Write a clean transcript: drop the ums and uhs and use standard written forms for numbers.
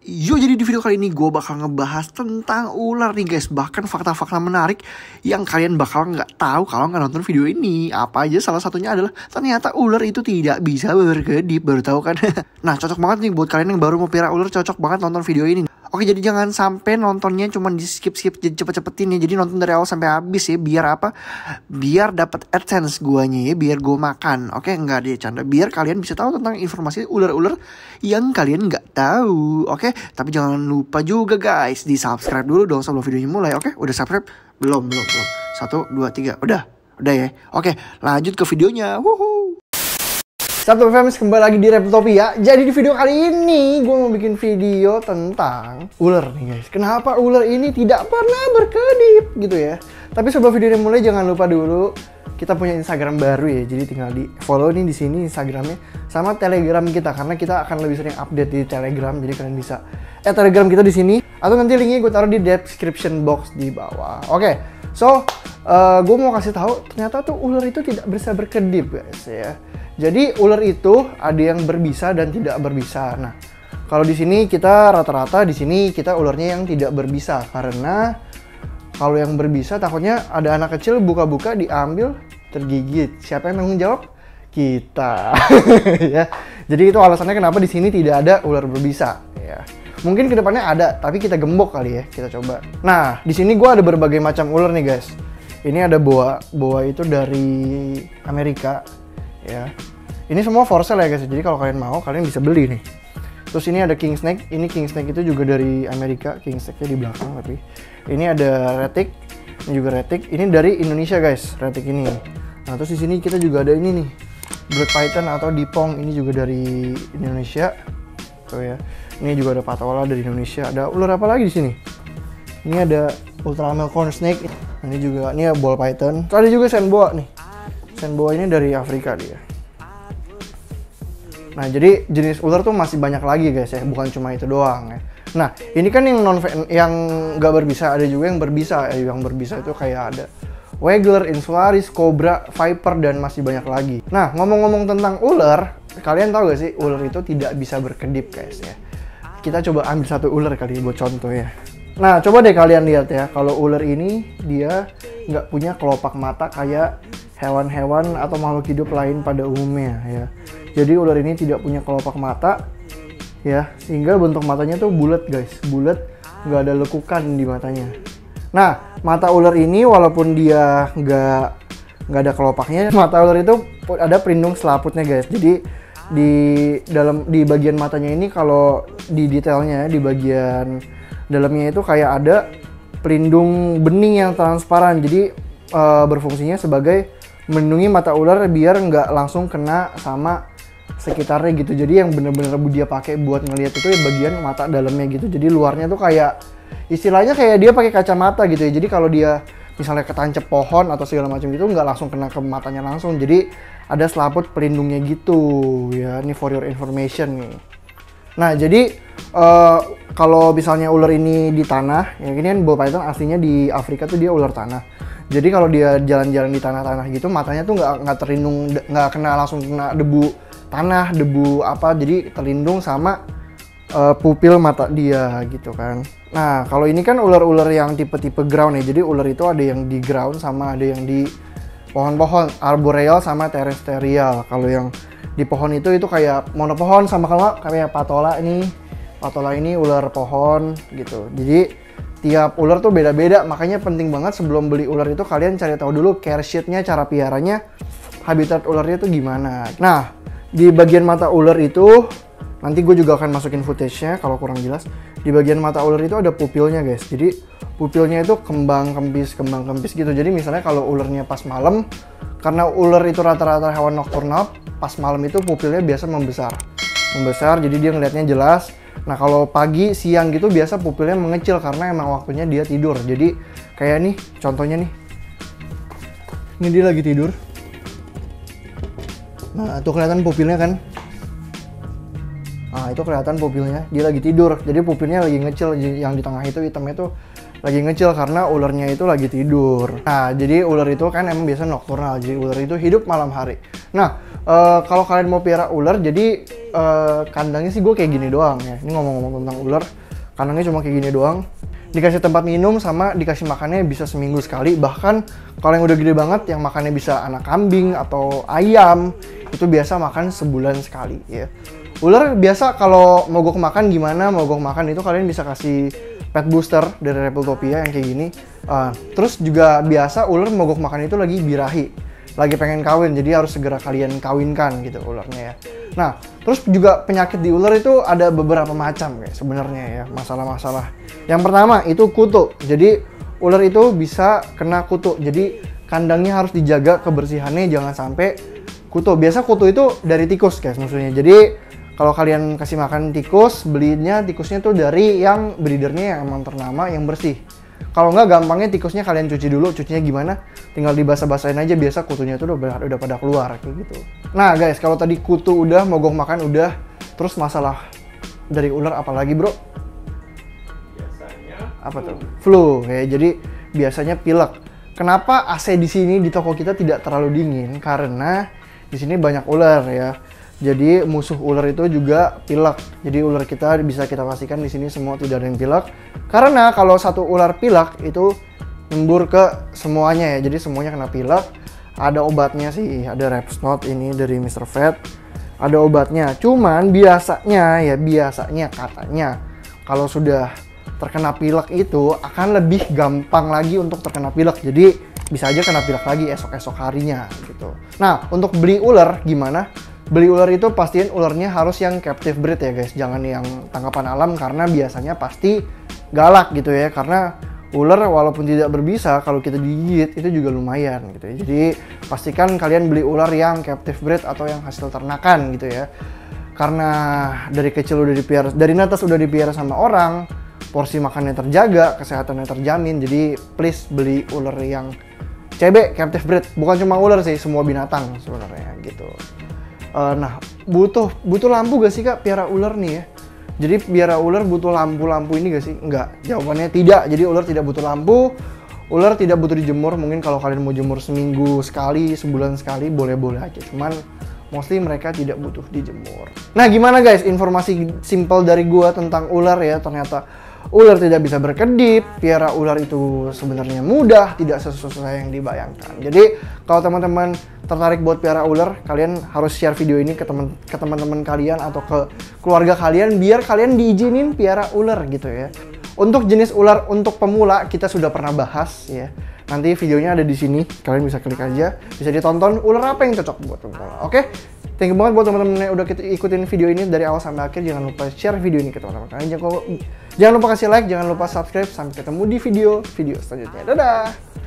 Yo, jadi di video kali ini gue bakal ngebahas tentang ular nih guys. Bahkan fakta-fakta menarik yang kalian bakal nggak tahu kalau nggak nonton video ini. Apa aja, salah satunya adalah ternyata ular itu tidak bisa berkedip. Baru tahu kan? Nah, cocok banget nih buat kalian yang baru mau pelihara ular, cocok banget nonton video ini. Oke, jadi jangan sampai nontonnya cuma di skip-skip, jadi cepet-cepetin ya. Jadi nonton dari awal sampai habis ya. Biar apa? Biar dapat AdSense guanya ya. Biar gue makan. Oke, nggak deh canda. Biar kalian bisa tahu tentang informasi ular-ular yang kalian nggak tahu. Oke, tapi jangan lupa juga guys di subscribe dulu dong sebelum videonya mulai. Oke, udah subscribe? Belum. 1, 2, 3. Udah ya. Oke, lanjut ke videonya. Wuhu. Satu fans, kembali lagi di Reptopia. Jadi di video kali ini gue mau bikin video tentang ular nih guys. Kenapa ular ini tidak pernah berkedip gitu ya. Tapi sebelum video ini mulai jangan lupa dulu kita punya Instagram baru ya. Jadi tinggal di follow nih di sini Instagramnya sama Telegram kita, karena kita akan lebih sering update di Telegram. Jadi kalian bisa Telegram kita di sini atau nanti linknya gue taruh di description box di bawah. Oke, so gue mau kasih tahu ternyata tuh ular itu tidak bisa berkedip guys ya. Jadi ular itu ada yang berbisa dan tidak berbisa. Nah, kalau di sini kita rata-rata di sini kita ularnya yang tidak berbisa, karena kalau yang berbisa takutnya ada anak kecil buka-buka diambil tergigit. Siapa yang tanggung jawab? Kita. Ya. Jadi itu alasannya kenapa di sini tidak ada ular berbisa ya. Mungkin kedepannya ada, tapi kita gembok kali ya, kita coba. Nah, di sini gue ada berbagai macam ular nih guys. Ini ada boa itu dari Amerika ya. Ini semua for sale ya guys. Jadi kalau kalian mau, kalian bisa beli nih. Terus ini ada king snake. Ini king snake itu juga dari Amerika. King snake-nya di belakang tapi. Ini ada retic. Ini juga retic. Ini dari Indonesia guys, retic ini. Nah, terus di sini kita juga ada ini nih. Blood python atau dipong, ini juga dari Indonesia. Tuh ya. Ini juga ada patola dari Indonesia. Ada ular apa lagi di sini? Ini ada ultramel corn snake. Ini juga, ini ball python. Terus ada juga sandboa nih. Sandboa ini dari Afrika dia. Nah, jadi jenis ular tuh masih banyak lagi guys ya, bukan cuma itu doang ya. Nah, ini kan yang nggak berbisa, ada juga yang berbisa. Yang berbisa itu kayak ada waggler, insularis, cobra, viper, dan masih banyak lagi. Nah, ngomong-ngomong tentang ular, kalian tahu gak sih ular itu tidak bisa berkedip guys ya. Kita coba ambil satu ular kali buat contoh ya. Nah, coba deh kalian lihat ya, kalau ular ini dia nggak punya kelopak mata kayak hewan-hewan atau makhluk hidup lain pada umumnya ya. Jadi ular ini tidak punya kelopak mata ya, sehingga bentuk matanya tuh bulat guys, bulat, nggak ada lekukan di matanya. Nah, mata ular ini walaupun dia nggak ada kelopaknya, mata ular itu ada pelindung selaputnya guys. Jadi di bagian matanya ini kalau di detailnya di bagian dalamnya itu kayak ada pelindung bening yang transparan. Jadi berfungsinya sebagai melindungi mata ular biar nggak langsung kena sama sekitarnya gitu. Jadi yang bener-bener dia pakai buat ngelihat itu ya bagian mata dalamnya gitu. Jadi luarnya tuh kayak istilahnya kayak dia pakai kacamata gitu ya. Jadi kalau dia misalnya ketancap pohon atau segala macam gitu nggak langsung kena ke matanya langsung. Jadi ada selaput pelindungnya gitu ya. Ini for your information nih. Nah, jadi kalau misalnya ular ini di tanah, ya ini kan ball python aslinya di Afrika tuh dia ular tanah. Jadi kalau dia jalan-jalan di tanah-tanah gitu, matanya tuh nggak terlindung, nggak kena langsung kena debu tanah, debu apa, jadi terlindung sama pupil mata dia gitu kan. Nah, kalau ini kan ular-ular yang tipe-tipe ground ya. Jadi ular itu ada yang di ground sama ada yang di pohon-pohon, arboreal sama terrestrial. Kalau yang di pohon itu kayak monopohon, sama kalau kayak patola ini. Patola ini ular pohon gitu. Jadi tiap ular tuh beda-beda, makanya penting banget sebelum beli ular itu kalian cari tahu dulu care sheet-nya, cara piaranya, habitat ularnya tuh gimana. Nah, di bagian mata ular itu nanti gue juga akan masukin footage-nya kalau kurang jelas. Di bagian mata ular itu ada pupilnya guys. Jadi pupilnya itu kembang kempis gitu. Jadi misalnya kalau ularnya pas malam, karena ular itu rata-rata hewan nokturnal, pas malam itu pupilnya biasa membesar, jadi dia ngelihatnya jelas. Nah, kalau pagi, siang gitu biasa pupilnya mengecil karena emang waktunya dia tidur. Jadi kayak nih, contohnya nih. Ini dia lagi tidur. Nah, tuh kelihatan pupilnya kan? Nah, itu kelihatan pupilnya. Dia lagi tidur. Jadi pupilnya lagi ngecil. Yang di tengah itu hitamnya tuh lagi ngecil karena ularnya itu lagi tidur. Nah, jadi ular itu kan emang biasa nokturnal. Jadi ular itu hidup malam hari. Nah, kalau kalian mau piara ular, jadi kandangnya sih gue kayak gini doang ya. Ini ngomong-ngomong tentang ular, kandangnya cuma kayak gini doang. Dikasih tempat minum sama dikasih makannya bisa seminggu sekali. Bahkan kalau yang udah gede banget, yang makannya bisa anak kambing atau ayam, itu biasa makan sebulan sekali ya. Ular biasa kalau mogok makan gimana? Mogok makan itu kalian bisa kasih pet booster dari Reptiltopia yang kayak gini. Terus juga biasa ular mogok makan itu lagi birahi, lagi pengen kawin, jadi harus segera kalian kawinkan gitu ularnya ya. Nah, terus juga penyakit di ular itu ada beberapa macam kayak sebenarnya ya, masalah-masalah. Yang pertama itu kutu. Jadi ular itu bisa kena kutu. Jadi kandangnya harus dijaga kebersihannya, jangan sampai kutu. Biasa kutu itu dari tikus guys maksudnya. Jadi kalau kalian kasih makan tikus, belinya tikusnya tuh dari yang breedernya yang emang ternama, yang bersih. Kalau nggak, gampangnya tikusnya kalian cuci dulu. Cucinya gimana? Tinggal dibasah-basahin aja, biasa kutunya tuh udah pada keluar kayak gitu. Nah guys, kalau tadi kutu udah, mogok makan udah, terus masalah dari ular apalagi bro? Biasanya Apa tuh? Flu ya. Jadi biasanya pilek. Kenapa AC di sini di toko kita tidak terlalu dingin? Karena di sini banyak ular ya. Jadi musuh ular itu juga pilek. Jadi ular kita bisa kita pastikan di sini semua tidak ada yang pilek. Karena kalau satu ular pilek itu nyembur ke semuanya ya. Jadi semuanya kena pilek. Ada obatnya sih. Ada Repsnot ini dari Mr. Vet. Ada obatnya. Cuman biasanya katanya kalau sudah terkena pilek itu akan lebih gampang lagi untuk terkena pilek. Jadi bisa aja kena pilek lagi esok-esok harinya gitu. Nah, untuk beli ular gimana? Beli ular itu pastiin ularnya harus yang captive breed ya guys, jangan yang tangkapan alam karena biasanya pasti galak gitu ya. Karena ular walaupun tidak berbisa, kalau kita digigit itu juga lumayan gitu ya. Jadi pastikan kalian beli ular yang captive breed atau yang hasil ternakan gitu ya. Karena dari kecil udah dipiara, dari netes udah dipiara sama orang, porsi makannya terjaga, kesehatannya terjamin. Jadi please beli ular yang CB captive breed, bukan cuma ular sih, semua binatang sebenarnya gitu. Nah, butuh lampu gak sih kak piara ular nih ya? Jadi piara ular butuh lampu-lampu ini gak sih? Enggak, jawabannya tidak. Jadi ular tidak butuh lampu, ular tidak butuh dijemur. Mungkin kalau kalian mau jemur seminggu sekali, sebulan sekali, boleh-boleh aja. Cuman mostly mereka tidak butuh dijemur. Nah gimana guys, informasi simple dari gua tentang ular ya. Ternyata ular tidak bisa berkedip, piara ular itu sebenarnya mudah, tidak sesusah yang dibayangkan. Jadi kalau teman-teman tertarik buat piara ular, kalian harus share video ini ke teman-teman kalian atau ke keluarga kalian biar kalian diizinin piara ular gitu ya. Untuk jenis ular untuk pemula kita sudah pernah bahas ya. Nanti videonya ada di sini, kalian bisa klik aja, bisa ditonton ular apa yang cocok buat pemula. Oke? Thank you banget buat teman-teman yang udah ikutin video ini dari awal sampai akhir. Jangan lupa share video ini ke teman-teman kalian. Jangan lupa kasih like, jangan lupa subscribe. Sampai ketemu di video selanjutnya. Dadah!